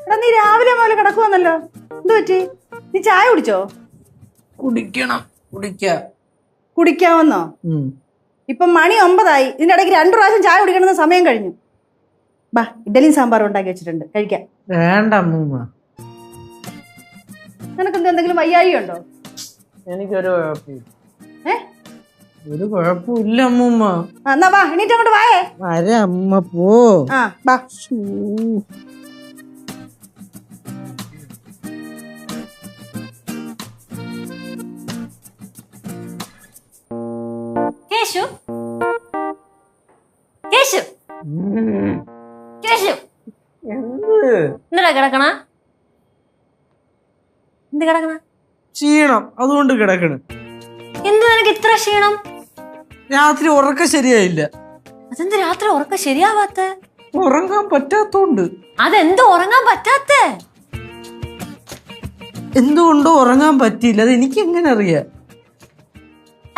എടാ നീ രാവിലെ മുതൽ കിടക്കുവന്നല്ലോ, എന്ത് പറ്റി? നീ ചായ കുടിച്ചോ? കുടിക്കാമെന്നോ? ഇപ്പൊ മണി 9 ഇതിന്റെ ഇടയ്ക്ക് 2 പ്രാവശ്യം ചായ കുടിക്കണമെന്ന് സമയം കഴിഞ്ഞു. ബാ, ഇഡലിയും സാമ്പാറും ഉണ്ടാക്കി വെച്ചിട്ടുണ്ട്, കഴിക്കാം. വേണ്ട അമ്മൂമ്മ. നിനക്ക് എന്തെങ്കിലും വയ്യായി ഉണ്ടോ? എനിക്കൊരു കുഴപ്പമില്ല അമ്മൂമ്മ. എന്നാ വാ, എണീറ്റ് അങ്ങോട്ട് വായേ. അമ്മ പോ. ആ വാ. കേശു, കേശു, കേശു, എന്താ കിടക്കണ? എന്ത് കിടക്കണ? ക്ഷീണം, അതുകൊണ്ട് കിടക്കണ്. എന്ത് നിനക്ക് ഇത്ര ക്ഷീണം? രാത്രി ഉറക്കം ശരിയായില്ല. അതെന്ത് രാത്രി ഉറക്കം ശരിയാവാത്ത? ഉറങ്ങാൻ പറ്റാത്തോണ്ട്. അതെന്തോ ഉറങ്ങാൻ പറ്റാത്ത? എന്തുകൊണ്ടോ ഉറങ്ങാൻ പറ്റിയില്ല, അത് എനിക്ക് എങ്ങനെ അറിയാം?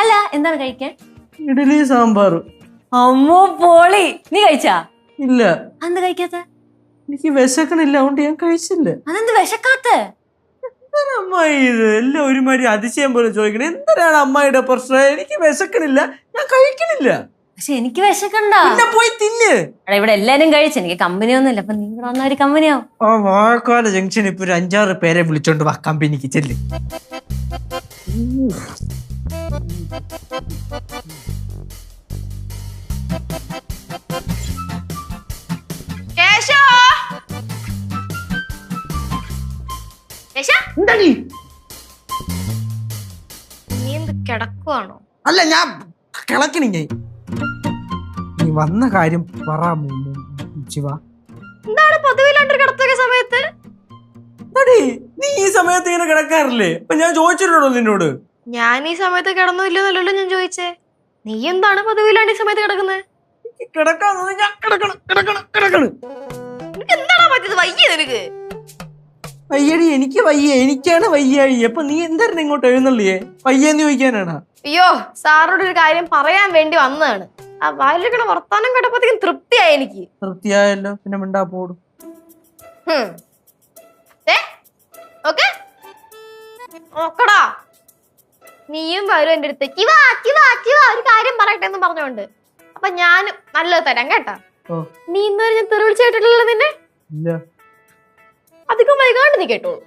അല്ല, എന്താണ് കഴിക്കാൻ? ഇഡലി സാമ്പാർ. അമ്മോ പോളി, നീ കഴിച്ചാ? ഇല്ല. അതെന്ത് കഴിക്കാത്ത? എനിക്ക് വിശക്കണില്ല, അതുകൊണ്ട് ഞാൻ കഴിച്ചില്ല. അതെന്ത് വിശക്കാത്ത? അമ്മായി ഇത് എല്ലാം ഒരുമാതിരി അതിശയം പോലെ ചോദിക്കണേ. എന്തിനാണ് അമ്മായിയുടെ പ്രശ്നം? എനിക്ക് വിശക്കണില്ല, ഞാൻ കഴിക്കണില്ല. പക്ഷെ എനിക്ക് വിശക്കണ്ട. പോയി തിന്ന്. ഇവിടെ എല്ലാരും കഴിച്ചു, എനിക്ക് കമ്പനി ഒന്നുമില്ല. അപ്പൊ നിങ്ങൾ വന്ന ഒരു കമ്പനിയാവും. ആ വാഴക്കാല ജംഗ്ഷൻ ഇപ്പൊ ഒരു 5-6 പേരെ വിളിച്ചോണ്ട് വാ കമ്പനിക്ക് ചെല്ല്. നീ എന്ത് കിടക്കുവാണോ? അല്ല, ഞാൻ കിളക്കണി. നീ വന്ന കാര്യം പറ ശിവ. എന്താണ് പതിവില്ലാണ്ട് കിടത്തൊക്കെ സമയത്ത്? നീ ഈ സമയത്ത് ഇങ്ങനെ കിടക്കാറില്ലേ? അപ്പൊ ഞാൻ ചോദിച്ചിട്ടുണ്ടോ നിന്നോട്? ഞാൻ ഈ സമയത്ത് കിടന്നോ ഇല്ലെന്നല്ലോ ഞാൻ ചോദിച്ചേ. നീ എന്താണ് പതിവില്ലാണ്ട് ഈ സമയത്ത് കിടക്കുന്നത്? എന്താണോ പറ്റിയത്? വയ്യ നിനക്ക്? വയ്യടി, എനിക്ക് വയ്യ, എനിക്കാണ് വയ്യായി. അപ്പൊ നീ എന്തായിരുന്നു ഇങ്ങോട്ട് എഴുന്നള്ളിയേ? വയ്യെന്ന് ചോദിക്കാനാണ്? അയ്യോ, സാറോട് ഒരു കാര്യം പറയാൻ വേണ്ടി വന്നതാണ്. ആ വായിലിരിക്കണ വർത്താനം കേട്ടപ്പോഴത്തേക്കും തൃപ്തിയായി എനിക്ക്. തൃപ്തിയായല്ലോ, പിന്നെ മിണ്ടാ പോടും. നോക്കടാ, നീയും വരും എന്റെ അടുത്ത് ഒരു കാര്യം പറയട്ടെ എന്ന് പറഞ്ഞോണ്ട്. അപ്പൊ ഞാൻ നല്ലത് തരാം കേട്ടാ. നീ ഇന്നുവരെ ഞാൻ തെറി വിളിച്ചു കേട്ടിട്ടില്ലല്ലോ നിന്നെ. അധികം വൈകാണ്ട് നീ കേട്ടോളൂ.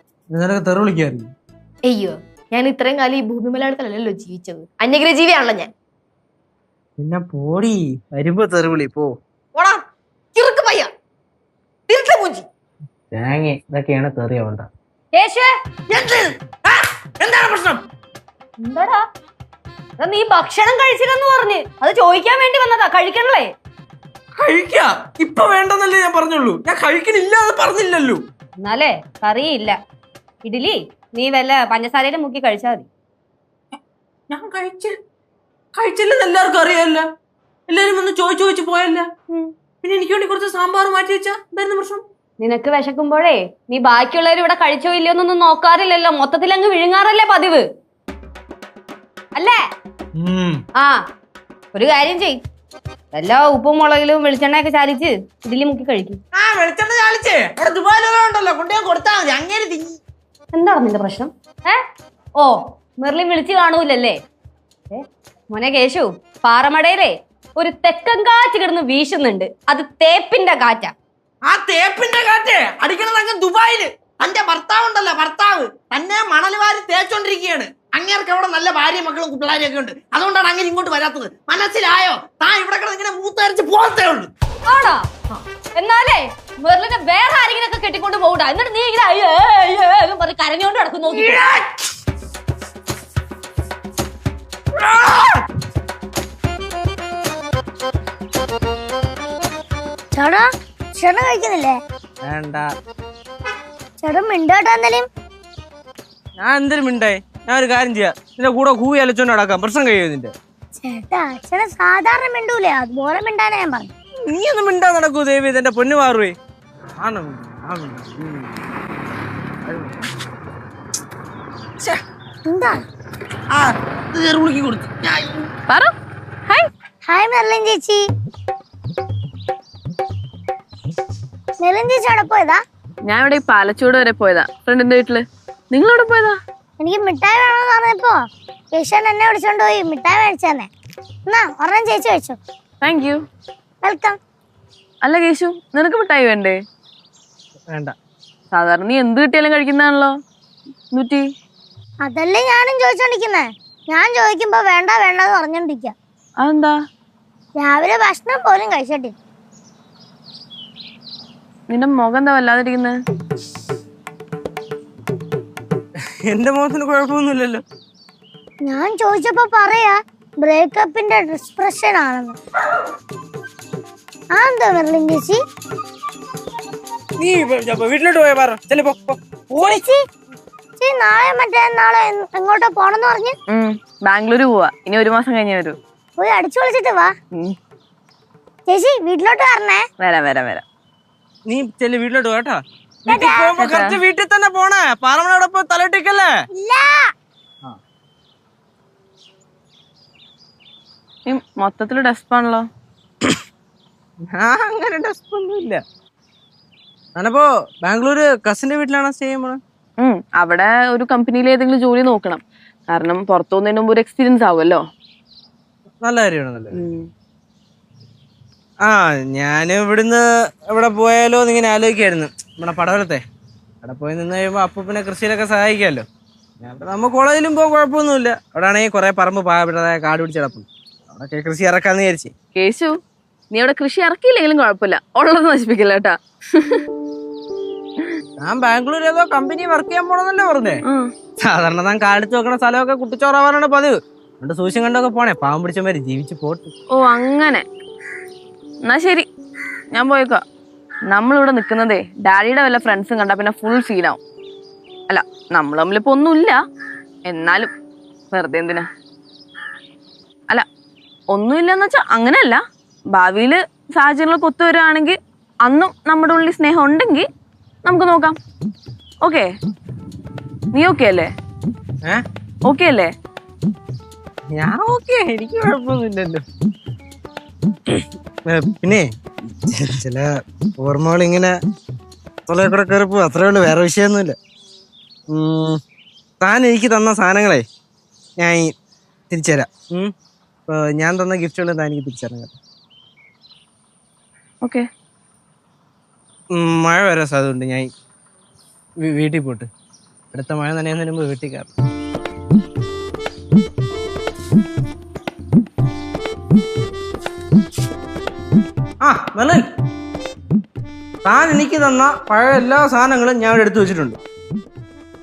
അയ്യോ, ഞാൻ ഇത്രയും കാലം ഈ ഭൂമി മലയാളത്തിലല്ലോ ജീവിച്ചത്. അന്യഗ്രഹ ജീവിയാണല്ലോ ഞാൻ. പിന്നെ പോടി, വരുമ്പോ തെറിവിളി പോ. ഇതൊക്കെയാണ് തെറിയോണ്ട. എന്താണ് പ്രശ്നം? എന്താടാ നീ ഭക്ഷണം കഴിച്ചില്ലെന്ന് പറഞ്ഞ് അത് ചോദിക്കാൻ വേണ്ടി വന്നതാ. കഴിക്കണല്ലേ? കഴിക്കാ, ഇപ്പൊ വേണ്ടെന്നല്ലേ ഞാൻ പറഞ്ഞുള്ളൂ. ഞാൻ കഴിക്കണില്ല എന്ന് പറഞ്ഞില്ലല്ലോ. എന്നാലേ കറിയില്ല, ഇഡലി നീ വല്ല പഞ്ചസാരയിലും മുക്കി കഴിച്ചാ മതി. ഞാൻ കഴിച്ചില്ലെന്ന് എല്ലാവർക്കും അറിയാല്ല. എല്ലാരും ഒന്ന് ചോദിച്ചു പോയല്ല. പിന്നെ എനിക്ക് വേണ്ടി കുറച്ച് സാമ്പാർ മാറ്റി വെച്ചാ എന്തായിരുന്നു പ്രശ്നം? നിനക്ക് വിശക്കുമ്പോഴേ നീ ബാക്കിയുള്ളവർ ഇവിടെ കഴിച്ചോ ഇല്ലയോ എന്നൊന്നും നോക്കാറില്ലല്ലോ. മൊത്തത്തിൽ അങ്ങ് വിഴുങ്ങാറല്ലേ പതിവ് അല്ലേ? ആ, ഒരു കാര്യം ചെയ്, എല്ലാ ഉപ്പും മുളകിലും വെളിച്ചെണ്ണയൊക്കെ ചാലിച്ച് ഇഡലി മുക്കി കഴിക്കും. എന്താണ് നിന്റെ പ്രശ്നം? ഓ, മെർലിൻ വിളിച്ചു കാണൂലല്ലേ? മോനെ കേശു, പാറമടയിലേ ഒരു തെക്കൻ കാറ്റ് കിടന്ന് വീശുന്നുണ്ട്. അത് തേപ്പിന്റെ കാറ്റാ. ആ തേപ്പിന്റെ കാറ്റ് അടിക്കണത് അങ്ങ് ദുബായില്. തന്റെ ഭർത്താവുണ്ടല്ലോ, ഭർത്താവ് തന്നെ മണൽ വാരി തേച്ചോണ്ടിരിക്കുകയാണ്. അങ്ങേർക്ക് അവിടെ നല്ല ഭാര്യ മക്കളും പിള്ളേരും ഒക്കെ ഉണ്ട്. അതുകൊണ്ടാണ് അങ്ങനെ ഇങ്ങോട്ട് വരാത്തത്. മനസ്സിലായോ? താൻ ഇവിടെ കിടന്ന് ഇങ്ങനെ മൂത്തരച്ച് പോകത്തേ ഉള്ളൂ. ആണോ? എന്നാലേ മെർലിനെ വേറെ ആരെങ്കിലും ഒക്കെ കെട്ടിക്കൊണ്ട് പോകണ്ട. എന്നിട്ട് നീ ഇങ്ങനെ പറഞ്ഞ് കരഞ്ഞോണ്ട് കിടക്കും നോക്കി. ചേട്ടാ ചേട്ടൻ കഴിക്കുന്നില്ലേ? വേണ്ട. ചേട്ടൻ മിണ്ടാട്ടാ എന്തായാലും. ഞാൻ എന്തൊരു മിണ്ടായി? ഞാൻ ഒരു കാര്യം ചെയ്യാം, നിന്റെ കൂടെ കൂവി അലച്ചോണ്ട് നടക്കാം. പ്രശ്നം കഴിയോ നിന്റെ? ചേട്ടാ ചേട്ടൻ സാധാരണ മിണ്ടൂലേ, അതുപോലെ മിണ്ടാനാ ഞാൻ പറഞ്ഞു. നീ ഒന്നും മിണ്ടാ നടക്കൂ ദേവി, എന്റെ പൊന്നു മാറുവേ. ഹായ് മെർലിൻ ചേച്ചി. മെറിൻ ചേച്ചി അവിടെ പോയതാ? ഞാൻ ഇവിടെ ഈ പാലച്ചൂട് വരെ പോയതാ ഫ്രണ്ടിന്റെ വീട്ടില്. നിങ്ങൾ എവിടെ പോയതാ? എനിക്ക് മിഠായി വേണമെന്ന് പറഞ്ഞപ്പോ കേശവൻ എന്നെ വിളിച്ചോണ്ട് പോയി മിഠായി മേടിച്ചെന്നെ. എന്നാ ഒരെണ്ണം ചേച്ചി കഴിച്ചോ. Thank you. വെൽക്കം. അല്ല കേശു, നിനക്ക് മിഠായി വേണ്ടേ? വേണ്ട. സാധാരണ നീ എന്ത് കിട്ടിയാലും കഴിക്കുന്നതാണല്ലോ. നൂറ്റി അതല്ലേ ഞാനും ചോദിച്ചോണ്ടിരിക്കുന്നേ. ഞാൻ ചോദിക്കുമ്പോ വേണ്ട വേണ്ടെന്ന് പറഞ്ഞോണ്ടിരിക്ക. അതെന്താ? രാവിലെ ഭക്ഷണം പോലും കഴിച്ചിട്ടില്ല. നിന്റെ മുഖം എന്താ വല്ലാതിരിക്കുന്നത്? എന്റെ മുഖത്തിന് കുഴപ്പമൊന്നുമില്ലല്ലോ. ഞാൻ ചോദിച്ചപ്പോ പറയാ ബ്രേക്കപ്പിന്റെ ഡിസ്പ്രഷൻ ആണെന്ന്. എന്താ മെർലിൻ ചേച്ചി? നീ വീട്ടിലോട്ട് പോയ പറ. ചേച്ചി നാളെ നാളെ എങ്ങോട്ടാ പോണെന്ന് പറഞ്ഞു? ബാംഗ്ലൂര് പോവാ. ഇനി 1 മാസം കഴിഞ്ഞേ വരൂ. പോയി അടിച്ചു വിളിച്ചിട്ട് വാ. ചേച്ചി വീട്ടിലോട്ട് വരണേ. വരാം വരാം വരാം. നീ ചെല്ലു വീട്ടിലോട്ട് പോട്ടാ. വീട്ടിൽ പോകുമ്പോ കുറച്ച് വീട്ടിൽ തന്നെ പോണേ. പാറമണോടൊപ്പം തലയിട്ടിക്കല്ലേ? നീ മൊത്തത്തില് ഡെസ്പാണല്ലോ. അങ്ങനെ ഡെസ്പൊന്നും ഇല്ല. ഞാനപ്പോ ബാംഗ്ലൂര് കസിന്റെ വീട്ടിലാണോ സ്റ്റേ ചെയ്യുമ്പോ? അവിടെ ഒരു കമ്പനിയിൽ ഏതെങ്കിലും ജോലി നോക്കണം. കാരണം പുറത്തു പോകുന്നതിന് മുമ്പ് ഒരു എക്സ്പീരിയൻസ് ആവുമല്ലോ. നല്ല കാര്യമാണ്. നല്ല ഞാൻ ഇവിടുന്ന് എവിടെ പോയാലോ എന്നിങ്ങനെ ആലോചിക്കായിരുന്നു. നമ്മുടെ പടവലത്തെ അവിടെ പോയി നിന്ന് കഴിയുമ്പോ അപ്പൂപ്പിനെ കൃഷിയിലൊക്കെ സഹായിക്കാമല്ലോ. നമ്മ കോളേജിലും പോകാൻ കുഴപ്പമൊന്നുമില്ല. അവിടെ ആണെങ്കിൽ കുറെ പറമ്പ് പാവപ്പെട്ടതായ കാട് പിടിച്ചടപ്പും. അവിടെ കൃഷി ഇറക്കാന്ന് വിചാരിച്ചു. കേശു, നീ അവിടെ കൃഷി ഇറക്കിയില്ലെങ്കിലും കുഴപ്പമില്ല. ഉള്ളത് നശിപ്പിക്കില്ല കേട്ടാ. ഞാൻ ബാംഗ്ലൂർ ഏതോ കമ്പനി വർക്ക് ചെയ്യാൻ പോണെന്നല്ലേ പറഞ്ഞേ. സാധാരണ താൻ കാടിച്ച് വെക്കണ സ്ഥലമൊക്കെ കുട്ടിച്ചോറാവാനാണ് പതിവ്. അതുകൊണ്ട് സൂക്ഷ്യം കണ്ടൊക്കെ പോണേ. പാവം പിടിച്ചമാര് ജീവിച്ചു പോട്ട്. ഓ അങ്ങനെ. എന്നാ ശരി, ഞാൻ പോയേക്കാ. നമ്മളിവിടെ നിൽക്കുന്നതേ ഡാഡിയുടെ വല്ല ഫ്രണ്ട്സും കണ്ടാ പിന്നെ ഫുൾ സീനാവും. അല്ല, നമ്മൾ തമ്മിലിപ്പോ ഒന്നുമില്ല, എന്നാലും വെറുതെ എന്തിനാ. അല്ല, ഒന്നുമില്ലെന്ന് വെച്ചാ അങ്ങനെയല്ല. ഭാവിയിൽ സാഹചര്യങ്ങളൊക്കെ ഒത്തുവരുവാണെങ്കിൽ അന്നും നമ്മുടെ ഉള്ളിൽ സ്നേഹം ഉണ്ടെങ്കിൽ നമുക്ക് നോക്കാം. ഓക്കെ? നീ ഓക്കെ അല്ലേ? ഓക്കെ അല്ലേ? ഞാൻ ഓക്കെ, എനിക്ക് കുഴപ്പമൊന്നുമില്ലല്ലോ. പിന്നെ ചില ഓർമ്മകൾ ഇങ്ങനെ തൊലയിൽ കൂടെ കയറിപ്പോ, അത്രേ ഉള്ളൂ. വേറെ വിഷയമൊന്നുമില്ല. താൻ എനിക്ക് തന്ന സാധനങ്ങളെ ഞാൻ തിരിച്ചുതരാം. ഇപ്പൊ ഞാൻ തന്ന ഗിഫ്റ്റുകൾ താൻ എനിക്ക് തിരിച്ചറിയാം കേട്ടോ. ഓക്കെ. മഴ വരാൻ സാധ്യതയുണ്ട്. ഞാൻ വീട്ടിൽ പോയിട്ട് അടുത്ത മഴ നനയുന്നതിന് മുമ്പ് വീട്ടിൽ കയറാം. മെർലിൻ, താൻ എനിക്ക് തന്ന പഴയ എല്ലാ സാധനങ്ങളും ഞാൻ ഇവിടെ എടുത്തു വെച്ചിട്ടുണ്ട്.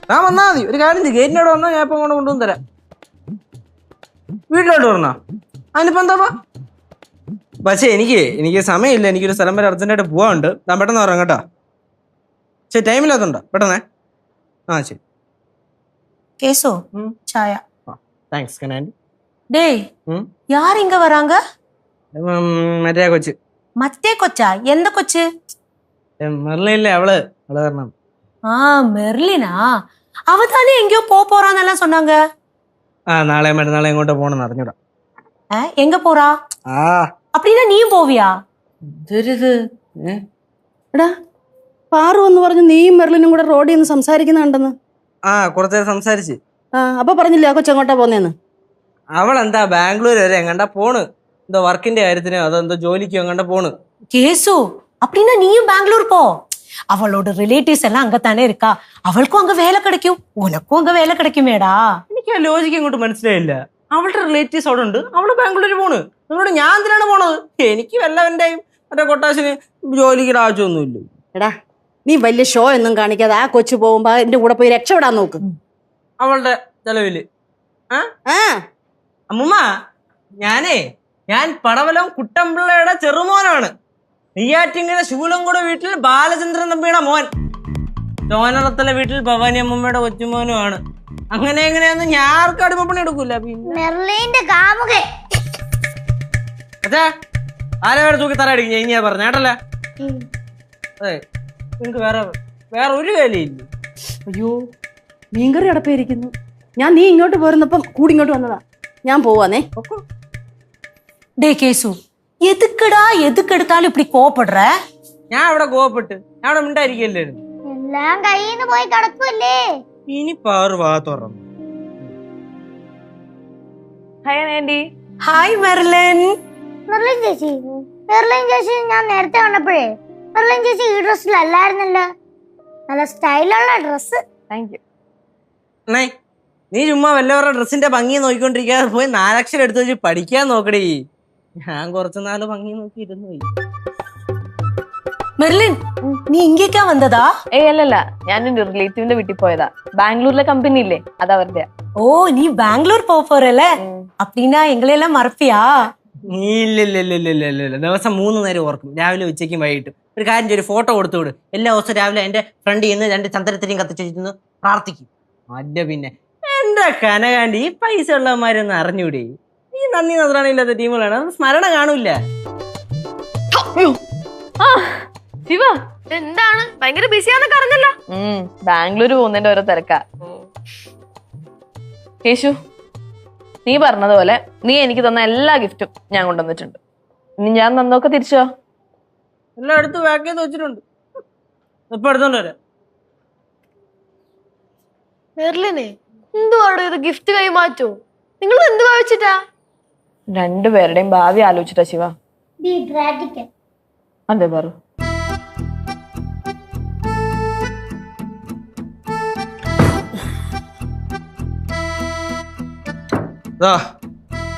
താൻ വന്നാൽ മതി. ഒരു കാര്യം ചെയ്യും, ഗേറ്റിനോട് വന്നാൽ ഞാൻ ഇപ്പം അങ്ങോട്ട് കൊണ്ടുവന്ന് തരാം. വീട്ടിലോട്ട് പറഞ്ഞാ അതിനിപ്പോ എന്താ? പക്ഷേ എനിക്ക് സമയമില്ല. എനിക്കൊരു സ്ഥലം വരെ അർജന്റായിട്ട് പോവാറുണ്ട്. താൻ പെട്ടെന്ന് പറയാം കേട്ടോ. ശരി, ടൈമില്ലാത്തതുണ്ടോ? പെട്ടെന്നേ. ശരി. கேசு சாயா. താങ്ക്സ് കനാൻഡി. டேய், யார் இங்க வராங்க? മറ്റേ കൊച്ച്. மத்தே கொச்சா? எந்த கொச்சு? മെർലിനില്ലേ, അവള് കാരണം. மெர்லினா? அவ தானே எங்கேயோ போறான்னெல்லாம் சொன்னாங்க. നാളെ മറ്റന്നാളെ എങ്ങോട്ടോ പോണെന്ന് അറിഞ്ഞൂടാ. எங்க போறா? அப்படின்னா நீயும் പോവിയാ? എടാ, പാറു എന്ന് പറഞ്ഞു നീയും മെർലിനും കൂടെ റോഡിൽ നിന്ന് സംസാരിക്കുന്നുണ്ടെന്ന്. കുറച്ചേരം സംസാരിച്ച്. അപ്പൊ പറഞ്ഞില്ല ആ കൊച്ചെങ്ങോട്ടാ പോന്നേന്ന്? അവളെന്താ ബാംഗ്ലൂർ വരെ എങ്ങണ്ടാ പോണ്. എന്തോ വർക്കിന്റെ കാര്യത്തിനോ അതോ എന്തോ ജോലിക്കോ എങ്ങണ്ടാ പോണ്. கேசு, அப்படின்னா நீயும் பெங்களூர் போ. அவளோட ரிலேட்டிவ்ஸ் எல்லாம் அங்கத்தானே இருக்கா. அவளுக்கும் அங்க வேலை கிடைக்கும், உனக்கும் அங்க வேலை கிடைக்குமேடா. എനിക്ക് ആ ലോജിക്ക് ഇങ്ങോട്ട് മനസ്സിലായില്ല. അവളുടെ റിലേറ്റീവ്സ് അവിടെ ഉണ്ട്, അവള് ബാംഗ്ലൂർ പോണ്. നിങ്ങളോട് ഞാൻ എന്തിനാണ് പോണത്? എനിക്ക് വല്ലവന്റെയും മറ്റേ കൊട്ടാശന് ജോലിയുടെ ആവശ്യമൊന്നുമില്ല. എടാ, നീ വലിയ ഷോ ഒന്നും കാണിക്കാതെ ആ കൊച്ചു പോകുമ്പോ എന്റെ കൂടെ പോയി രക്ഷപ്പെടാൻ നോക്ക്. അവളുടെ ചെലവില്. അമ്മുമ്മ, ഞാൻ പടവലം കുട്ടമ്പിള്ളയുടെ ചെറുമോനാണ്. നെയ്യാറ്റിങ്ങനെ ശൂലംകുടെ വീട്ടിൽ ബാലചന്ദ്രൻ തമ്പിയുടെ മോൻ. ചോനറത്തല വീട്ടിൽ ഭവാനി അമ്മമ്മയുടെ കൊച്ചുമോനുമാണ്. അങ്ങനെ എങ്ങനെയൊന്നും ഞാൻ ആർക്കും അടിമപ്പണി എടുക്കൂല. മെർലിന്റെ കാമുകൻ. അച്ഛാ, ആരെ വേറെ തൂക്കി തറ അടിക്കും ഞാൻ ഇനിയാ പറഞ്ഞ കേട്ടല്ലേ. അതെ, നിങ്ങക്ക് വേറെ ഒരു വേലയില്ല. അയ്യോ, മീൻകറി അടപ്പായിരിക്കുന്നു. നീ ഇങ്ങോട്ട് പോരുന്നപ്പം കൂടി ഇങ്ങോട്ട് വന്നതാ. ഞാൻ പോവാന്നേ. டே கேசு, எதுக்குடா எதுக்கு எடுத்தாலும் இப்படி கோவப்படுற? ഞാൻ അവിടെ കോവപ്പെട്ട് ഞാൻ അവിടെ മിണ്ടായിരിക്കല്ലായിരുന്നു. എല്ലാം കയ്യിൽ നിന്ന് പോയി കിടക്കുമല്ലേ. ഇനി പാറു വാ തുറന്നു. Hi aunty. Hi Merlin. Merlin ചേച്ചി, മെർലിൻ ചേച്ചി ഞാൻ നേരത്തെ കണ്ടപ്പോഴേ മെർലിൻ ചേച്ചി ഈ ഡ്രസ്സിലല്ലായിരുന്നല്ലോ. നല്ല സ്റ്റൈലുള്ള ഡ്രസ്. Thank you. അണ്ണേ നീ ചുമ്മാ വല്ലവരുടെ ഡ്രസ്സിന്റെ ഭംഗി നോക്കിക്കൊണ്ടിരിക്കാതെ പോയി 4 അക്ഷരം എടുത്ത് വെച്ച് പഠിക്കാൻ നോക്കടേ. ഞാൻ കുറച്ചു നാള് ഭംഗി നോക്കി ഇരുന്നു പോയി. മെർലിൻ, നീ ഇങ്ങേക്കാ വന്നതാ? അല്ലല്ല, ഞാൻ എന്റെ റിലേറ്റീവിന്റെ വീട്ടിൽ പോയതാ. ബാംഗ്ലൂരിലെ കമ്പനി ഇല്ലേ, അത് അവരുടെ. ഓ, നീ ബാംഗ്ലൂർ പോறல? அப்படினா எங்களையெல்லாம் மறப்பியா? ഇല്ല ദിവസം 3 നേരം ഓർക്കും, രാവിലെ ഉച്ചയ്ക്കും വൈകിട്ടും. ഒരു കാര്യം ചെയ്യും, ഒരു ഫോട്ടോ കൊടുത്തു വിടും. എല്ലാ ദിവസവും രാവിലെ എന്റെ ഫ്രണ്ട് നിന്ന് 2 ചന്ദ്രത്തിനെയും കത്തിച്ചിരുന്ന് പ്രാർത്ഥിക്കും. അല്ല പിന്നെ എന്റെ കനകാണ്ടി ഈ പൈസ ഉള്ളവന്മാരൊന്നും അറിഞ്ഞൂടെ? ഈ നന്ദി നദ്രാണില്ലാത്ത ടീമുകളാണ്, അത് സ്മരണ കാണൂല. ശിവ എന്താണ് ഭയങ്കര ബിസിയാന്നൊക്കെ അറിഞ്ഞല്ലോ. ബാംഗ്ലൂർ പോകുന്നതിന്റെ ഓരോ തിരക്കാ. കേശു, നീ പറഞ്ഞതുപോലെ നീ എനിക്ക് തന്ന എല്ലാ ഗിഫ്റ്റും ഞാൻ കൊണ്ടുവന്നിട്ടുണ്ട്. ഇനി ഞാൻ തന്നൊക്കെ തിരിച്ചോ? എല്ലാം എടുത്ത് പാക്ക് ചെയ്ത് വെച്ചിട്ടുണ്ട്. ഇപ്പൊ എടുത്തോണ്ട് വരാം. മെർലിനെ എന്തുവാടോ ഇത് ഗിഫ്റ്റ് കൈമാറ്റോ? നിങ്ങൾ എന്ത് ഭാവിച്ചിട്ടാ? രണ്ടുപേരുടെയും ഭാവി ആലോചിച്ചിട്ടാ ശിവ. അതെ പറ.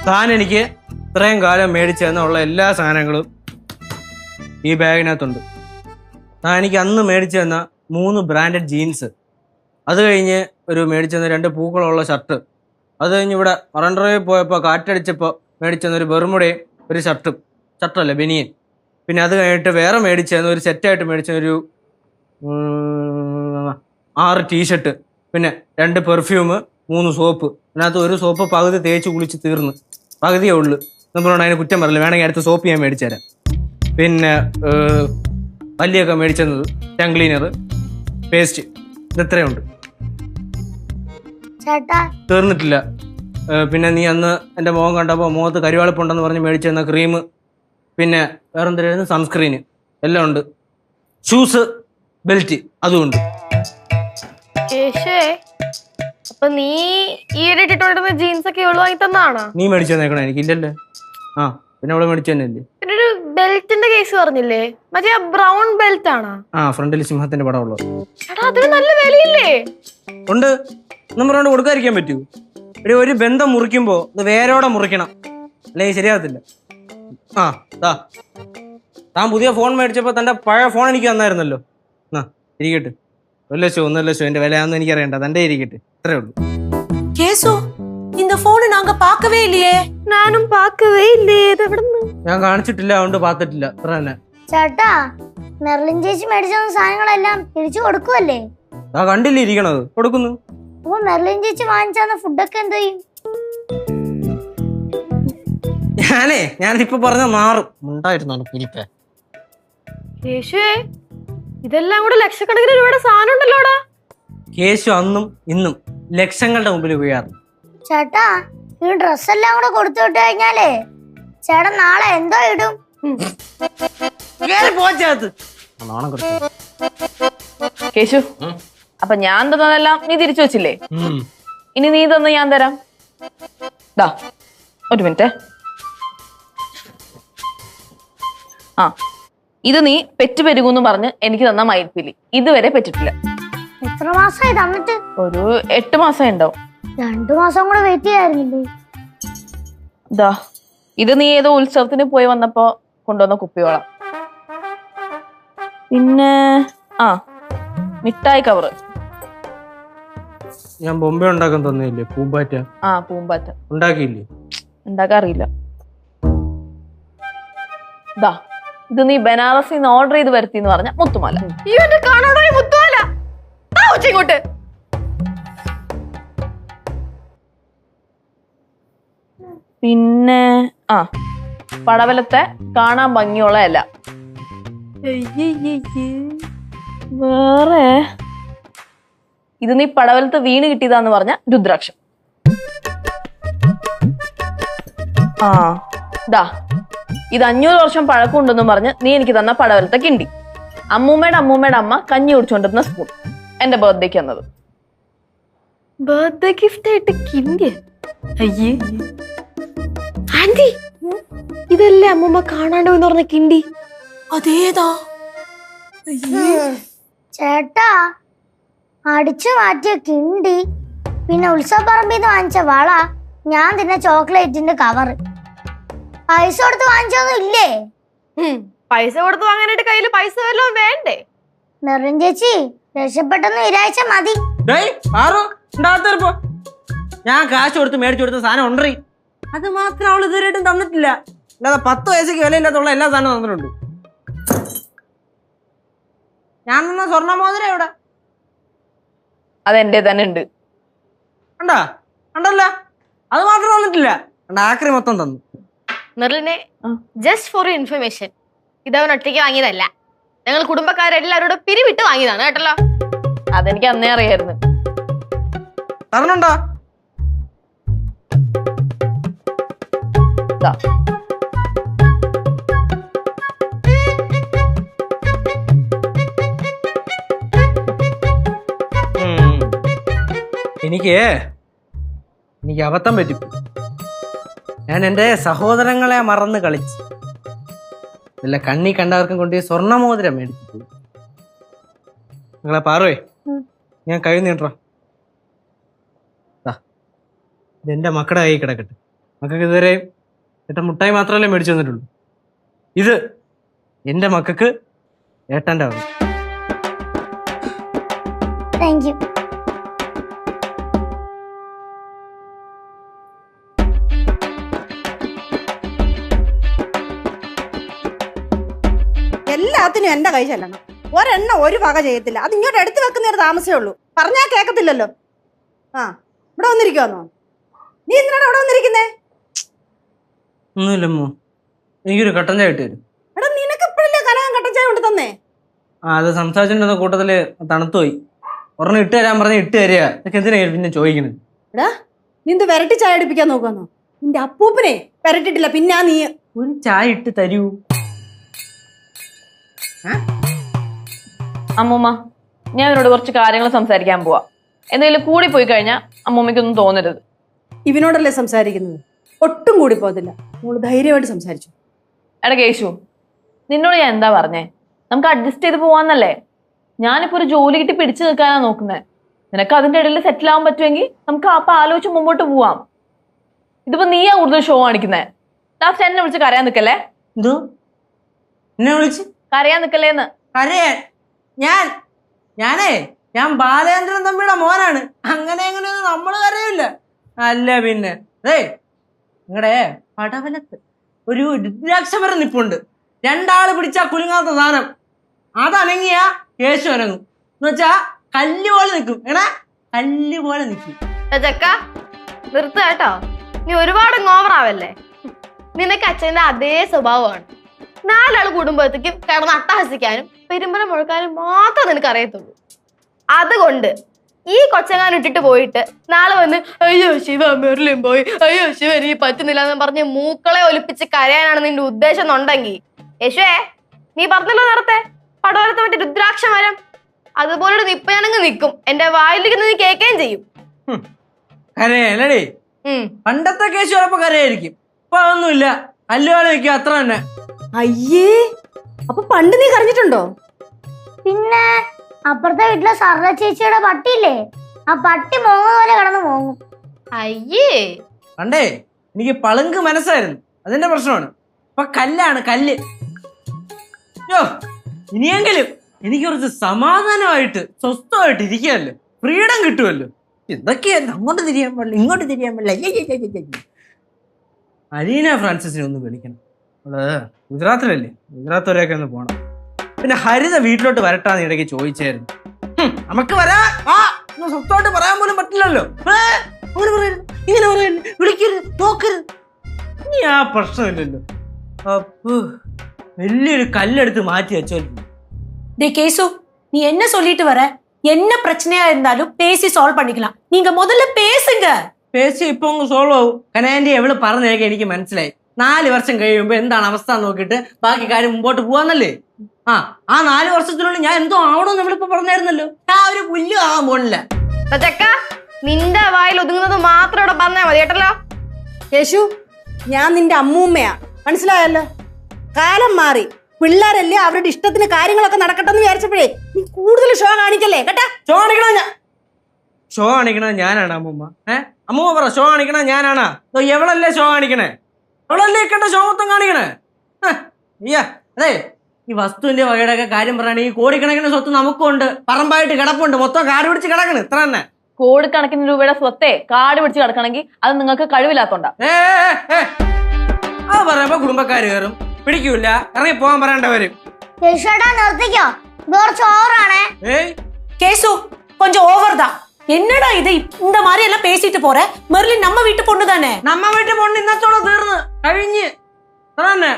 താൻ എനിക്ക് ഇത്രയും കാലം മേടിച്ചു തന്നുള്ള എല്ലാ സാധനങ്ങളും ഈ ബാഗിനകത്തുണ്ട്. താൻ എനിക്ക് അന്ന് മേടിച്ചു തന്ന 3 ബ്രാൻഡഡ് ജീൻസ്, അത് കഴിഞ്ഞ് ഒരു മേടിച്ചു തന്ന 2 പൂക്കളുള്ള ഷർട്ട്, അത് കഴിഞ്ഞ് ഇവിടെ മറണ്ടറയിൽ പോയപ്പോൾ കാറ്റടിച്ചപ്പോൾ മേടിച്ചു തന്നൊരു ബെർമുടയും ഒരു ഷർട്ടല്ല ബനിയൻ. പിന്നെ അത് കഴിഞ്ഞിട്ട് വേറെ മേടിച്ചു തന്ന ഒരു സെറ്റായിട്ട് മേടിച്ച ഒരു 6 ടീഷർട്ട്, പിന്നെ 2 പെർഫ്യൂം, 3 സോപ്പ്. അതിനകത്ത് ഒരു സോപ്പ് പകുതി തേച്ച് കുളിച്ച് തീർന്ന്, പകുതിയേ ഉള്ളു. നമ്മളോട് അതിന് കുറ്റം പറയില്ല, വേണമെങ്കിൽ അടുത്ത സോപ്പ് ഞാൻ മേടിച്ചു തരാം. പിന്നെ പല്ലിയൊക്കെ മേടിച്ചത്, ടങ് ക്ലീനർ, പേസ്റ്റ്, ഇതെത്രയുണ്ട്. തീർന്നിട്ടില്ല. പിന്നെ നീ അന്ന് എൻ്റെ മുഖം കണ്ടപ്പോൾ മുഖത്ത് കരിവാളിപ്പുണ്ടെന്ന് പറഞ്ഞ് മേടിച്ചു തന്ന ക്രീം, പിന്നെ വേറെന്തായിരുന്നു, സൺസ്ക്രീന്, എല്ലാം ഉണ്ട്. ഷൂസ്, ബെൽറ്റ്, അതുമുണ്ട്. അപ്പൊ നീ ഈയിടെ ഇട്ടിട്ടുണ്ടെന്ന ജീൻസ് ഒക്കെ ഒഴിവാക്കി തന്നാണോ? നീ മേടിച്ചു തന്നേക്കണോ? എനിക്കില്ലല്ലേ. ആ പിന്നെ അവളെ മേടിച്ചു തന്നെയല്ലേ. പിന്നെ ഒരു ബെൽറ്റിന്റെ കേസ് പറഞ്ഞില്ലേ, മറ്റേ ബ്രൗൺ ബെൽറ്റ് ആണോ? ആ, ഫ്രണ്ടിൽ സിംഹത്തിന്റെ പടം ഉള്ളത്. എടാ അതിന് നല്ല വിലയില്ലേ? ഉണ്ട്. നമ്മൾ കൊണ്ട് കൊടുക്കാതിരിക്കാൻ പറ്റൂ? ഒരു ബന്ധം മുറിക്കുമ്പോ ഇത് വേരോടെ മുറിക്കണം, അല്ലെങ്കിൽ ശരിയാകത്തില്ല. ആ താൻ പുതിയ ഫോൺ മേടിച്ചപ്പോ തന്റെ പഴയ ഫോൺ എനിക്ക് തന്നായിരുന്നല്ലോ. ഇരിക്കട്ടെ. 1 ലക്ഷം 1.5 ലക്ഷം എന്റെ വിലയാണെന്ന് എനിക്കറിയണ്ട, തന്റെ ഇരിക്കട്ടെ. ഇത്രേ ഉള്ളൂ. കേസു, இந்த ഫോൺ நாங்க பார்க்கவே இல்லையே. ഞാനും பார்க்கவே இல்லையே. ഇത് എവിടുന്ന്? ഞാൻ കാണിച്ചിട്ടില്ല, അതുകൊണ്ട് പാത്തിട്ടില്ല. അത്ര തന്നെ. ചേട്ടാ, മെർലിൻ ചേച്ചി മേടിച്ച സാധനങ്ങളെല്ലാം തിരിച്ചു കൊടുക്കുവല്ലേ? ആ കണ്ടില്ലേ ഇരിക്കണത്, കൊടുക്കുന്നു. അപ്പൊ മെർലിൻ ചേച്ചി വാങ്ങിച്ചാന്ന ഫുഡൊക്കെ എന്ത് ചെയ്യും? ഞാനിപ്പോ പറഞ്ഞ മാറും. ഉണ്ടായിരുന്നു പുരിപ്പേ. യേശുവേ, ഇതെല്ലാം കൂടെ ലക്ഷക്കണക്കിന് രൂപയുടെ സാധനം ഉണ്ടല്ലോടാ. കേശു അന്നും ഇന്നും ലക്ഷങ്ങളുടെ മുമ്പിൽ വീഴാറ്. ചേട്ടാ, ഈ ഡ്രസ് എല്ലാം കൂടെ കൊടുത്തു വിട്ട് കഴിഞ്ഞാലേ ചേട്ടൻ നാളെ എന്തോ ഇടും? കേശു, അപ്പൊ ഞാൻ തന്നതെല്ലാം നീ തിരിച്ചു വെച്ചില്ലേ? ഇനി നീ തന്ന ഞാൻ തരാം. ദാ ഒരു മിനിറ്റ്. ആ, ഇത് നീ പെറ്റ് പെരുകൂന്ന് പറഞ്ഞ് എനിക്ക് തന്ന മയിൽപ്പീലി ഇതുവരെ പെറ്റിട്ടില്ല. എത്ര മാസമായി തന്നിട്ട്? ഒരു 8 മാസം ഉണ്ടാവും. 2 മാസം കൂടെ വെയിറ്റ് ചെയ്യാറുന്നില്ലേ? ദാ ഇത് നീ ഏതോ ഉത്സവത്തിന് പോയി വന്നപ്പോ കൊണ്ടുവന്ന കുപ്പിയോളം. പിന്നെ മിഠായി കവറ്. ഞാൻ ബൊമ്പെ ഉണ്ടാക്കാൻ തന്നില്ലേ, പൂമ്പാറ്റ. പൂമ്പാറ്റ ഉണ്ടാക്കിയില്ലേ? ഉണ്ടാക്കാറില്ല. ദാ ഇത് നീ ബനാറസിൽ നിന്ന് ഓർഡർ ചെയ്ത് വരുത്തി എന്ന് പറഞ്ഞ മുത്തുമാല. കാണാടോ ഈ മുത്തുമാല? ഇങ്ങോട്ട്. പിന്നെ പടവലത്തെ കാണാൻ ഭംഗിയുള്ള അല്ല. വേറെ ഇത് നീ പടവലത്ത് വീണ് കിട്ടിയതാന്ന് പറഞ്ഞ രുദ്രാക്ഷം. ദാ ഇത് 500 വർഷം പഴക്കമുണ്ടെന്നും പറഞ്ഞ് നീ എനിക്ക് തന്ന പടവലത്തെ കിണ്ടി. അമ്മൂമ്മയുടെ അമ്മ കഞ്ഞി കുടിച്ചോണ്ടിരുന്ന സ്പൂൺ എന്റെ ബർത്ത്ഡേക്ക് വന്നത്. ബർത്ത്ഡേ ഗിഫ്റ്റ് ആയിട്ട് കിണ്ടി? അയ്യേ ആന്റി, ഇതല്ലേ അമ്മൂമ്മ കാണാണ്ട് പോയി പറഞ്ഞ കിണ്ടി? അതേതാ? ചേട്ടാ, അടിച്ചു മാറ്റിയ കിണ്ടി, പിന്നെ ഉത്സവപ്പറമ്പിന്ന് വാങ്ങിച്ച വള, ഞാൻ തിന്ന ചോക്ലേറ്റിന്റെ കവറ്. പൈസ കൊടുത്ത് വാങ്ങിച്ചൊന്നും ഇല്ലേ? പൈസ കൊടുത്ത് വാങ്ങാനായിട്ട് കയ്യിൽ പൈസ വല്ലതും വേണ്ടേ? മെറിൻ ചേച്ചി രക്ഷപ്പെട്ടെന്ന് വിചാരിച്ച മതി. ഞാൻ കാശ് കൊടുത്ത് മേടിച്ചു കൊടുത്ത സാധനം ഉണ്ടറി. അത് മാത്രം അവൾ ഇതുവരെയായിട്ടും തന്നിട്ടില്ല. അല്ലാതെ 10 പൈസക്ക് വിലയില്ലാത്തുള്ള എല്ലാ സാധനവും തന്നിട്ടുണ്ട്. ഞാൻ തന്ന സ്വർണ്ണ മോതിരം എവിടെ? അതെന്റെ തന്നെ ഉണ്ട്. കണ്ടാ? കണ്ടല്ല, അത് മാത്രം തന്നിട്ടില്ല. ആക്രി മൊത്തം തന്നു. മെറിലിനെ, ജസ്റ്റ് ഫോർ ഇൻഫർമേഷൻ, ഇതവൻ ഒറ്റയ്ക്ക് വാങ്ങിയതല്ല. ഞങ്ങൾ കുടുംബക്കാരെല്ലാവരോടും പിരിവിട്ട് വാങ്ങിയതാണ് കേട്ടല്ലോ. അതെനിക്ക് അന്നേ അറിയായിരുന്നു. തരണുണ്ടോ? എനിക്ക് അബദ്ധം പറ്റിപ്പോയി. ഞാൻ എൻ്റെ സഹോദരങ്ങളെ മറന്ന് കളിച്ച് ഇല്ല കണ്ണി കണ്ടവർക്കും കൊണ്ട് സ്വർണ്ണമോതിരം മേടിച്ചു. നിങ്ങളെ പാറുവേ, ഞാൻ കൈ നീട്ടാ. ഇതെന്റെ മക്കളുടെ കൈ കിടക്കട്ടെ. മക്കൾക്ക് ഇതുവരെ ഏട്ടൻ മുട്ടായി മാത്രമല്ലേ മേടിച്ചു തന്നിട്ടുള്ളൂ. ഇത് എന്റെ മക്കൾക്ക് ഏട്ടൻ്റെ വക. Thank you. എല്ലാത്തിനും എന്റെ കൈ ചെല്ലണം. ഒരെണ്ണം ഒരു വക ചെയ്യത്തില്ല. അത് ഇങ്ങോട്ട് എടുത്തു വെക്കുന്നൊരു താമസമേ ഉള്ളൂ. പറഞ്ഞാൽ കേൾക്കത്തില്ലല്ലോ. ആ, ഇവിടെ വന്നിരിക്കുവാന്നോ? നീ എന്തിനാണ് അവിടെ വന്നിരിക്കുന്നേ? ഒന്നുമില്ലമ്മോ, എനിക്കൊരു കട്ടൻ ചായ ഇട്ട് തരും. എടാ, നിനക്ക് ഇപ്പോഴല്ലേ കലകം കട്ടൻ ചായ കൊണ്ട് തന്നേ? അത് സംസാരിച്ചിട്ടുണ്ടെന്ന കൂട്ടത്തില് തണുത്തുപോയി. ഒരെണ്ണം ഇട്ട് തരാൻ പറഞ്ഞ് ഇട്ട് തരിക. ഇതൊക്കെ എന്തിനാ പിന്നെ ചോദിക്കുന്നത്? എടാ, നീ എന്ത് വരട്ടി ചായ അടിപ്പിക്കാൻ നോക്കാന്നോ? നിന്റെ അപ്പൂപ്പനെ വരട്ടിട്ടില്ല, പിന്നെ നീ ഒരു ചായ ഇട്ട് തരൂ. അമ്മൂമ്മ, ഞാൻ ഇവരോട് കുറച്ച് കാര്യങ്ങൾ സംസാരിക്കാൻ പോവാ. എന്തെങ്കിലും കൂടി പോയി കഴിഞ്ഞാൽ അമ്മൂമ്മയ്ക്കൊന്നും തോന്നരുത്. ഇവനോടല്ലേ സംസാരിക്കുന്നത്? ഒട്ടും കൂടി പോകത്തില്ല. മോള് ധൈര്യമായിട്ട് സംസാരിച്ചു. എടാ കേശു, നിന്നോട് ഞാൻ എന്താ പറഞ്ഞേ? നമുക്ക് അഡ്ജസ്റ്റ് ചെയ്ത് പോവാന്നല്ലേ? ഞാനിപ്പോ ഒരു ജോലി കിട്ടി പിടിച്ചു നിൽക്കാനാ നോക്കുന്നത്. നിനക്ക് അതിന്റെ ഇടയിൽ സെറ്റിൽ ആവാൻ പറ്റുമെങ്കിൽ നമുക്ക് അപ്പൊ ആലോചിച്ച് മുമ്പോട്ട് പോവാം. ഇതിപ്പോ നീയാ കൂടുതൽ ഷോ കാണിക്കുന്നേ. ലാസ്റ്റ് എന്നെ വിളിച്ച് കരയാൻ നിക്കല്ലേ? എന്തോ എന്നെ വിളിച്ച് കരയാൻ നിക്കല്ലേന്ന്? കരയാൻ? ഞാൻ ബാലചന്ദ്രൻ തമ്പിയുടെ മോനാണ്. അങ്ങനെയൊന്നും നമ്മള് കരയില്ല. അല്ല പിന്നെ നിങ്ങളുടെ പടവലത്ത് ഒരു രുദ്രാക്ഷമരം നിപ്പുണ്ട്. 2 ആള് പിടിച്ചാ കുലുങ്ങാത്ത സാധനം. അതനങ്ങിയ കേശു അനങ്ങും. എന്ന് വെച്ചാ കല്ല് പോലെ നിൽക്കും. കല്ല് പോലെ നിൽക്കും. ചക്ക നിർത്ത കേട്ടോ, നീ ഒരുപാട് ഓവറാവല്ലേ. നിനക്ക് അച്ഛന്റെ അതേ സ്വഭാവമാണ്. 4 ആള് കൂടുമ്പോഴത്തേക്കും കിടന്ന് അട്ടഹസിക്കാനും പെരുമ്പല മുഴക്കാനും മാത്രം നിനക്ക് അറിയത്തുള്ളൂ. അതുകൊണ്ട് ഈ കൊച്ചങ്ങാൻ ഇട്ടിട്ട് പോയിട്ട് നാളെ വന്ന് അയ്യോ ശിവ മെറിലും പോയി, അയ്യോ ശിവ എനിക്ക് പറ്റുന്നില്ല എന്ന് പറഞ്ഞ് മൂക്കളെ ഒലിപ്പിച്ച് കരയാനാണ് നിന്റെ ഉദ്ദേശം എന്നുണ്ടെങ്കിൽ, യേശുവേ നീ പറഞ്ഞല്ലോ നേരത്തെ പടവലത്തെ മറ്റേ രുദ്രാക്ഷ മരം, അതുപോലെ ഇപ്പൊ ഞാനങ്ങ് നിൽക്കും. എന്റെ വായിലേക്ക് നീ കേൾക്കുകയും ചെയ്യും. കരയല്ലേ? പണ്ടത്തെ കേശു ചിലപ്പോ കരയായിരിക്കും. ഇപ്പൊ അതൊന്നുമില്ല. കല്ലുവാല വെക്കും, അത്ര തന്നെ. അയ്യേ, അപ്പൊ പണ്ട് നീ കരഞ്ഞിട്ടുണ്ടോ? പിന്നെ അപ്പുറത്തെ വീട്ടിലെ സർല ചേച്ചിയുടെ പട്ടിയില്ലേ, ആ പട്ടി മോങ്ങ പോലെ കിടന്ന് മോങ്ങും. അയ്യേ, പണ്ടേ എനിക്ക് പളുങ്ക് മനസ്സായിരുന്നു. അതിന്റെ പ്രശ്നമാണ്. ഇപ്പൊ കല്ലാണ്, കല്ല്. ഇനിയെങ്കിലും എനിക്ക് കുറച്ച് സമാധാനമായിട്ട് സ്വസ്ഥമായിട്ട് ഇരിക്കാമല്ലോ, ഫ്രീഡം കിട്ടുമല്ലോ. എന്തൊക്കെയായിരുന്നു അങ്ങോട്ട് തിരിയാൻ പാടില്ല, ഇങ്ങോട്ട് തിരിയാൻ പാടില്ല. അലീന ഫ്രാൻസിസിനെ ഒന്ന് വിളിക്കണം. അവള് ഗുജറാത്തിലല്ലേ, ഗുജറാത്ത് വരെയൊക്കെ ഒന്ന് പോണം. പിന്നെ ഹരിത വീട്ടിലോട്ട് വരട്ടാന്ന് ഇടയ്ക്ക് ചോദിച്ചായിരുന്നു. നമുക്ക് വരാൻ സ്വസ്ഥമായിട്ട് പറയാൻ പോലും പറ്റില്ലല്ലോ. അങ്ങനെ പറയരുത്, ഇങ്ങനെ പറയരുത്, വിളിക്കരുത്, നോക്കരുത്. ഇനി ആ പ്രശ്നമില്ലല്ലോ. അപ്പൊ വലിയൊരു കല്ലെടുത്ത് മാറ്റി വെച്ചോ. டே கேசு, நீ என்ன சொல்லிட்டு வர? என்ன பிரச்சனையா இருந்தாலும் பேசி சால்வ் பண்ணிக்கலாம். நீங்க முதல்ல பேசுங்க. പേശി ഇപ്പൊ അങ്ങ് സോൾവ് ആവും. കനാൻഡി എവള് പറഞ്ഞേക്കെ എനിക്ക് മനസ്സിലായി. 4 വർഷം കഴിയുമ്പോ എന്താണ് അവസ്ഥ നോക്കിയിട്ട് ബാക്കി കാര്യം മുമ്പോട്ട് പോവാന്നല്ലേ. ആ 4 വർഷത്തിനുള്ളിൽ ഞാൻ എന്തോ ആവണമെന്ന് നമ്മളിപ്പോ പറഞ്ഞായിരുന്നല്ലോ. ഞാൻ ഒരു പുല്ലും ആവാൻ പോണില്ല. ചെക്ക നിന്റെ വായിൽ ഒതുങ്ങുന്നത് മാത്രം ഇവിടെ പറഞ്ഞാൽ മതി കേട്ടല്ലോ. യേശു, ഞാൻ നിന്റെ അമ്മൂമ്മയാ, മനസ്സിലായല്ലോ. കാലം മാറി, പിള്ളേരല്ലേ, അവരുടെ ഇഷ്ടത്തിന് കാര്യങ്ങളൊക്കെ നടക്കട്ടെ എന്ന് വിചാരിച്ചപ്പോഴേ നീ കൂടുതൽ ഷോ കാണിക്കല്ലേ കേട്ടാ. ഷോ കാണിക്കണത് ഞാനാണ് അമ്മൂമ്മ. അമ്മൂമ്മ പറ, ഷോ കാണിക്കണത് ഞാനാണാ? എവളല്ലേ ഷോ കാണിക്കണേ? അവളല്ലേ കേട്ട ഷോ മൊത്തം കാണിക്കണേ? അതെ, ഈ വസ്തുവിന്റെ വകയുടെ ഒക്കെ കാര്യം പറയുകയാണെങ്കിൽ കോടിക്കണക്കിന് സ്വത്ത് നമുക്കുണ്ട്, പറമ്പായിട്ട് കിടപ്പുണ്ട്, മൊത്തം കാട് പിടിച്ച് കിടക്കണ്. ഇത്ര തന്നെ. കോടിക്കണക്കിന് രൂപയുടെ സ്വത്തെ കാട് പിടിച്ച് കിടക്കണമെങ്കിൽ അത് നിങ്ങൾക്ക് കഴിവില്ലാത്തോണ്ടാ. അത് പറയുമ്പോ കുടുംബക്കാര് കയറും, പിടിക്കൂല, ഇറങ്ങി പോകാൻ പറയേണ്ടവരും. നിർത്തിക്കോ, കുറച്ച് ഓവറാണേ. கேசு கொஞ்சம் ஓவர் தான். என்னடா இது இந்த மாதிரி எல்லாம் பேசிட்டு போற? மெர்லின் நம்ம வீட்டு பொண்ணு தானே. നമ്മ വീട്ടിൽ പൊണ്ണ് ഇന്നത്തോടെ തീർന്ന് കഴിഞ്ഞ് തന്നെ.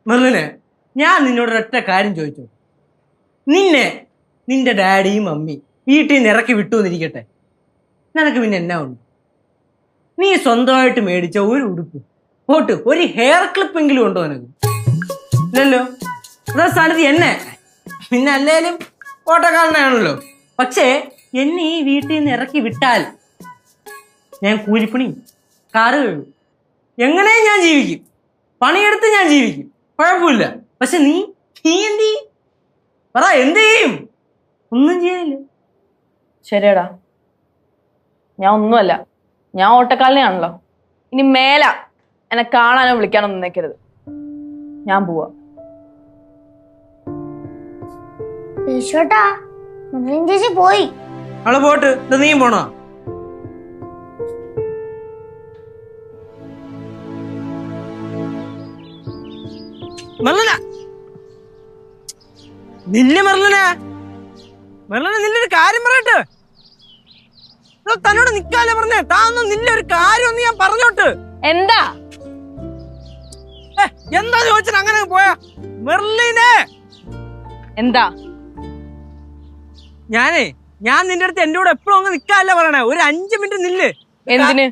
മെർലിനെ, ഞാൻ നിന്നോട് ഒരൊറ്റ കാര്യം ചോദിച്ചു. നിന്റെ ഡാഡിയും മമ്മി വീട്ടിൽ നിന്ന് ഇറക്കി വിട്ടു എന്നിരിക്കട്ടെ, നിനക്ക് പിന്നെ എന്നാ ഉണ്ട്? നീ സ്വന്തമായിട്ട് മേടിച്ച ഒരു ഉടുപ്പ് പോട്ട് ഒരു ഹെയർ ക്ലിപ്പെങ്കിലും ഉണ്ടോ നിനക്ക്? ഇല്ലല്ലോ. അതാ സ്ഥാനത്ത് എന്നെ പിന്നെ അല്ലേലും ഓട്ടക്കാരനാണല്ലോ. പക്ഷേ എന്നെ ഈ വീട്ടിൽ നിന്ന് ഇറക്കി വിട്ടാൽ ഞാൻ കൂലിപ്പണി, കാറ് കഴിയും, എങ്ങനെയും ഞാൻ ജീവിക്കും, പണിയെടുത്ത് ഞാൻ ജീവിക്കും, കുഴപ്പമില്ല. പക്ഷെ നീ എന്ത് ചെയ്യും? പറ, എന്ത് ചെയ്യും? ഒന്നും ചെയ്യാനില്ല. ശരിയടാ, ഞാൻ ഒന്നുമല്ല, ഞാൻ ഓട്ടക്കാലിനെയാണല്ലോ. ഇനി മേല എന്നെ കാണാനോ വിളിക്കാനോ നിന്നേക്കരുത്. ഞാൻ പോവാ. ചേച്ചി പോയി. അവള് പോട്ട്, നീയും പോണോ? നില്ലൊരു കാര്യം പറയട്ടെ. തന്നോട് നിക്കാല്ലേ പറഞ്ഞേ? താന്നും നില്ലൊരു കാര്യം ഒന്ന് ഞാൻ പറഞ്ഞോട്ട്. എന്താ എന്താ ചോദിച്ചാൽ അങ്ങനെ പോയാ മെർലിനെ? എന്താ? ഞാൻ നിന്റെ അടുത്ത് എന്റെ കൂടെ എപ്പോഴും അങ്ങ് നിക്കാല്ല പറയണേ. ഒരു 5 മിനിറ്റ് നില്ല്. എന്തിന്?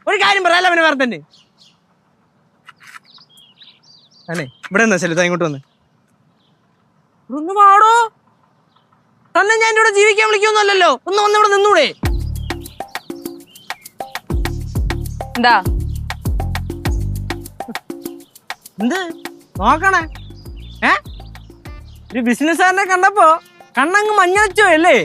ഒരു കാര്യം പറയാല്ല പിന്നെ വേറെ തന്നെ. ഇവിടെ നിന്നാ ശരി, ഇങ്ങോട്ട് വന്ന് ഒന്ന് പാടോ. തന്നെ ഞാൻ എന്റെ കൂടെ ജീവിക്കാൻ വിളിക്കൊന്നുമല്ലല്ലോ. ഒന്ന് വന്ന് ഇവിടെ നിന്നൂടെ? എന്താ എന്ത് നോക്കണേ? ഒരു ബിസിനസ്സുകാരനെ കണ്ടപ്പോ കണ്ണങ്ങ് മഞ്ഞച്ചോ അല്ലേ?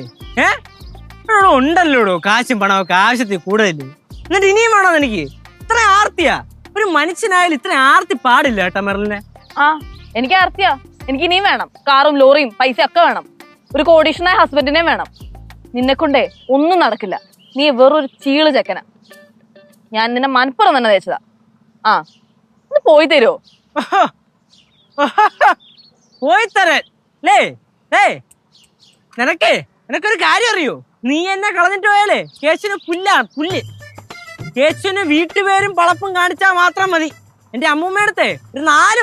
ഉണ്ടല്ലോടോ കാശും പണമൊക്കെ ആവശ്യത്തിൽ കൂടുതൽ. എന്നിട്ട് ഇനിയും വേണോ എനിക്ക്? ഇത്ര ആർത്തിയാ? ഒരു മനുഷ്യനായാലും ഇത്ര ആർത്തി പാടില്ല കേട്ടോ മെർലിനെ. എനിക്ക് ആർത്തിയാ. എനിക്ക് ഇനിയും വേണം, കാറും ലോറിയും പൈസ ഒക്കെ വേണം, ഒരു കോടീശ്വരനായ ഹസ്ബൻഡിനെ വേണം. നിന്നെ കൊണ്ടേ ഒന്നും നടക്കില്ല. നീ വെറൊരു ചീള് ചെക്കന. ഞാൻ നിന്നെ മനപ്പുറം തന്നെ തേച്ചതാ. ഒന്ന് പോയി തരുമോ? പോയി തരാൻ നിനക്കൊരു കാര്യം അറിയോ? നീ എന്നെ കളഞ്ഞിട്ട് പോയാലേ കേശുവിന് പുല്ല്. കേശുവിന് വീട്ടുപേരും പളപ്പും കാണിച്ചാൽ മാത്രം മതി. എന്റെ അമ്മൂമ്മയുടെ ഒരു 4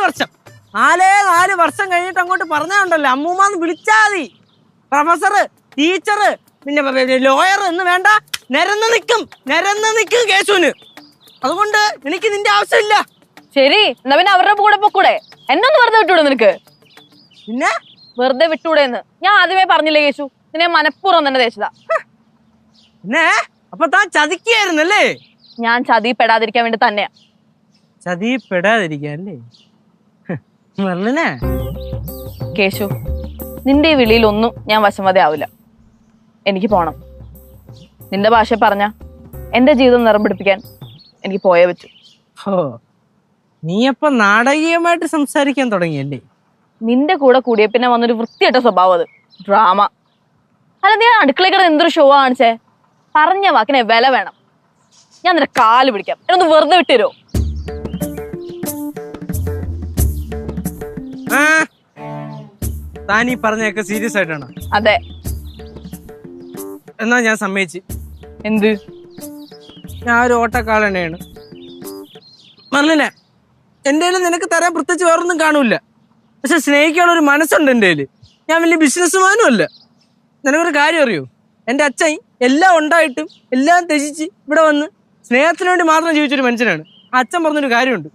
വർഷം കഴിഞ്ഞിട്ട് അങ്ങോട്ട് പറഞ്ഞുണ്ടല്ലോ, അമ്മൂമ്മന്ന് വിളിച്ചാ മതി. പ്രൊഫസർ, ടീച്ചർ, പിന്നെ ലോയർ എന്ന് വേണ്ട, നിരന്ന് നിൽക്കും കേശുവിന്. അതുകൊണ്ട് എനിക്ക് നിന്റെ ആവശ്യമില്ല. ശരി, എന്നാ പിന്നെ അവരുടെ കൂടെ പൊക്കൂടെ? എന്നൊന്ന് വെറുതെ വിട്ടൂടെ നിനക്ക്? പിന്നെ വെറുതെ വിട്ടൂടെന്ന് ഞാൻ ആദ്യമേ പറഞ്ഞില്ലേ കേശു? നിന്നെ മനപ്പുറം തന്നെ തേച്ചതാ. പിന്നെ അപ്പൊ താൻ ചതിക്കായിരുന്നല്ലേ? ഞാൻ ചതിപ്പെടാതിരിക്കാൻ വേണ്ടി തന്നെയാ. ചതിപ്പെടാതിരിക്കാല്ലേ? കേശു, നിന്റെ ഈ വിളിയിലൊന്നും ഞാൻ വശമതി ആവില്ല. എനിക്ക് പോണം. നിന്റെ ഭാഷ പറഞ്ഞ എന്റെ ജീവിതം നിറം പിടിപ്പിക്കാൻ എനിക്ക് പോയേ പറ്റൂ. നീ അപ്പൊ നാടകീയമായിട്ട് സംസാരിക്കാൻ തുടങ്ങിയല്ലേ? നിന്റെ കൂടെ കൂടിയ പിന്നെ വന്നൊരു വൃത്തിയായിട്ട സ്വഭാവം അത്. ഡ്രാമ. അല്ല, നീ അടുക്കളയിൽ കിടന്ന് എന്തൊരു ഷോ കാണിച്ചേ? പറഞ്ഞ വാക്കിനെ വില വേണം. ഞാൻ നിന്റെ കാല് പിടിക്കാം. എന്നൊന്ന് വെറുതെ വിട്ടുതരോ? താനീ പറഞ്ഞൊക്കെ സീരിയസ് ആയിട്ടാണ്? അതെ. എന്നാ ഞാൻ സമ്മതിച്ച്. എന്ത്? ഞാൻ ഒരു ഓട്ടക്കാളനെയാണ് മെർലിനെ. എൻ്റെ കയ്യിൽ നിനക്ക് തരാൻ പ്രത്യേകിച്ച് വേറൊന്നും കാണൂല. പക്ഷെ സ്നേഹിക്കാനുള്ള ഒരു മനസ്സുണ്ട് എൻ്റെ കയ്യിൽ. ഞാൻ വലിയ ബിസിനസ്സുമാനും അല്ല. നിനക്കൊരു കാര്യം അറിയോ? എൻ്റെ അച്ഛൻ എല്ലാം ഉണ്ടായിട്ടും എല്ലാം ത്യജിച്ച് ഇവിടെ വന്ന് സ്നേഹത്തിന് വേണ്ടി മാത്രം ജീവിച്ചൊരു മനുഷ്യനാണ്. അച്ഛൻ പറഞ്ഞൊരു കാര്യമുണ്ട്.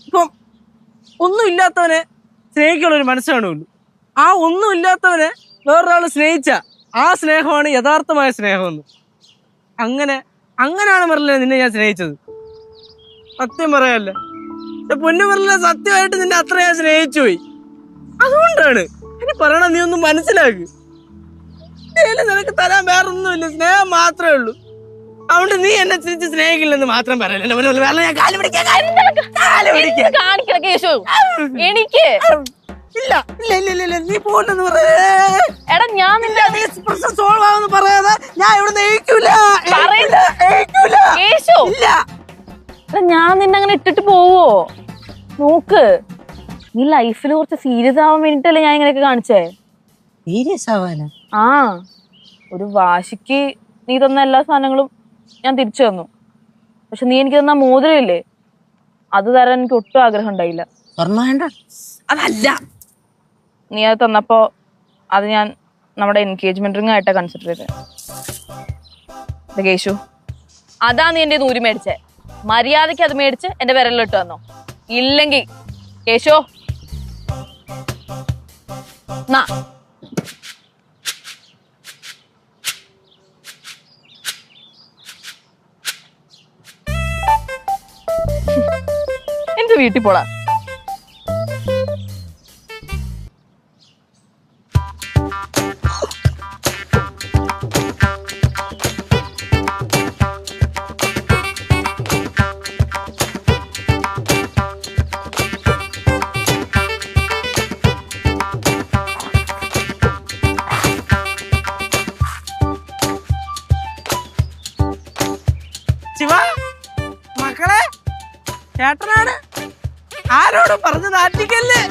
ഇപ്പം ഒന്നുമില്ലാത്തവനെ സ്നേഹിക്കാനുള്ള ഒരു മനസ്സ് കാണുള്ളൂ. ആ ഒന്നുമില്ലാത്തവനെ വേറൊരാൾ സ്നേഹിച്ച ആ സ്നേഹമാണ് യഥാർത്ഥമായ സ്നേഹമെന്ന്. അങ്ങനെയാണ് മെറിലെ നിന്നെ ഞാൻ സ്നേഹിച്ചത്. സത്യം പറയാല്ല, പൊന്നു മെറിലെ, സത്യമായിട്ട് നിന്നെ അത്ര ഞാൻ സ്നേഹിച്ചു പോയി. അതുകൊണ്ടാണ് ഇനി പറയണ, നീ ഒന്നും മനസ്സിലാക്ക്. നിനക്ക് തരാൻ വേറൊന്നുമില്ല, സ്നേഹം മാത്രമേ ഉള്ളൂ. അതുകൊണ്ട് നീ എന്നെ തിരിച്ച് സ്നേഹിക്കില്ലെന്ന് മാത്രം പറയല്ലേ. എനിക്ക് ഇല്ല ഇല്ല ഇല്ല ഇല്ല, നീ പോലെന്ന് പറയാ. എടാ ഞാൻ സോൾവ് ആവെന്ന് പറയാതെ ഞാൻ ഇവിടെ നയിക്കൂല. ഞാൻ നിന്നെ അങ്ങനെ ഇട്ടിട്ട് പോവോ? നോക്ക്, നീ ലൈഫിൽ കുറച്ച് സീരിയസ് ആവാൻ വേണ്ടിട്ടല്ലേ ഞാൻ ഇങ്ങനെയൊക്കെ കാണിച്ചേ. സീരിയസ് ആവാനാ? ആ, ഒരു വാശിക്ക് നീ തന്ന എല്ലാ സാധനങ്ങളും ഞാൻ തിരിച്ചു തന്നു. പക്ഷെ നീ എനിക്ക് തന്ന മോതിരമില്ലേ, അത് തരാൻ എനിക്ക് ഒട്ടും ആഗ്രഹം ഉണ്ടായില്ല. അതല്ല, നീ അത് തന്നപ്പോ അത് ഞാൻ നമ്മുടെ എൻഗേജ്മെന്റ് റിംഗ് ആയിട്ടാ കൺസിഡർ ചെയ്തത്. കേശു, അതാ നീ എന്റെ ദൂരി മേടിച്ചേ. മര്യാദക്ക് അത് മേടിച്ച് എന്റെ വിരലിലിട്ട് തന്നോ. ഇല്ലെങ്കിൽ കേശു എന്റെ വീട്ടിൽ പോടാ. ശിവ, മക്കളെ, ചേട്ടനാണ്, ആരോടും പറഞ്ഞു നാട്ടിക്കല്ലേ.